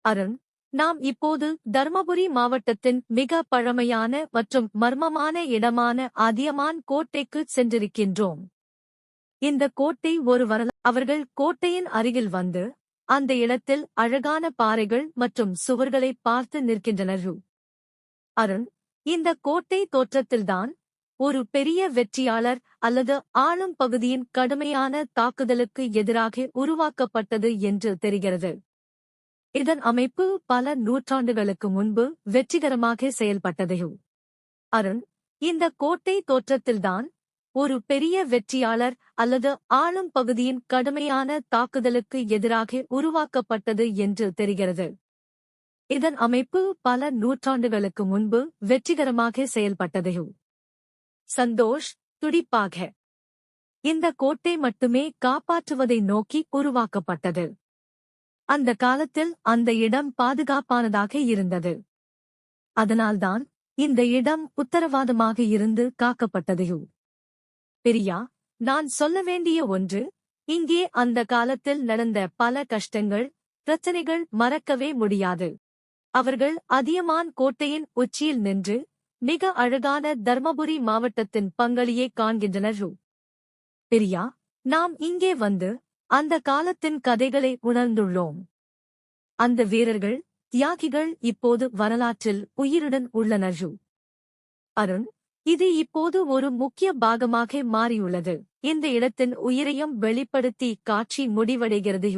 அருண், நாம் இப்போது தர்மபுரி மாவட்டத்தின் மிக பழமையான மற்றும் மர்மமான இடமான அதியமான் கோட்டைக்கு சென்றிருக்கின்றோம். இந்த கோட்டை ஒரு அவர்கள் கோட்டையின் அருகில் வந்து அந்த இடத்தில் அழகான பாறைகள் மற்றும் சுவர்களை பார்த்து நிற்கின்றனர். அருண், இந்த கோட்டை தோற்றத்தில்தான் ஒரு பெரிய வெற்றியாளர் அல்லது ஆளும் பகுதியின் கடுமையான தாக்குதலுக்கு எதிராக உருவாக்கப்பட்டது என்று தெரிகிறது. இதன் அமைப்பு பல நூற்றாண்டுகளுக்கு முன்பு வெற்றிகரமாக செயல்பட்டது. அருண், இந்த கோட்டை தோற்றத்தில்தான் ஒரு பெரிய வெற்றியாளர் அல்லது ஆளும் பகுதியின் கடுமையான தாக்குதலுக்கு எதிராக உருவாக்கப்பட்டது என்று தெரிகிறது. இதன் அமைப்பு பல நூற்றாண்டுகளுக்கு முன்பு வெற்றிகரமாக செயல்பட்டது. சந்தோஷ், துடிப்பாக இந்த கோட்டை மட்டுமே காப்பாற்றுவதை நோக்கி உருவாக்கப்பட்டது. அந்த காலத்தில் அந்த இடம் பாதுகாப்பானதாக இருந்தது. அதனால்தான் இந்த இடம் உத்தரவாதமாக இருந்து காக்கப்பட்டது. பிரியா, நான் சொல்ல வேண்டிய ஒன்று, இங்கே அந்த காலத்தில் நடந்த பல கஷ்டங்கள், பிரச்சனைகள் மறக்கவே முடியாது. அவர்கள் அதியமான் கோட்டையின் உச்சியில் நின்று மிக அழகான தர்மபுரி மாவட்டத்தின் பங்களியை காண்கின்றனர். பிரியா, நாம் இங்கே வந்து அந்த காலத்தின் கதைகளை உணர்ந்துள்ளோம். அந்த வீரர்கள், தியாகிகள் இப்போது வரலாற்றில் உயிருடன் உள்ளனர். அருண், இது இப்போது ஒரு முக்கிய பாகமாக மாறியுள்ளது. இந்த இடத்தின் உயிரையும் வெளிப்படுத்தி காட்சி முடிவடைகிறது.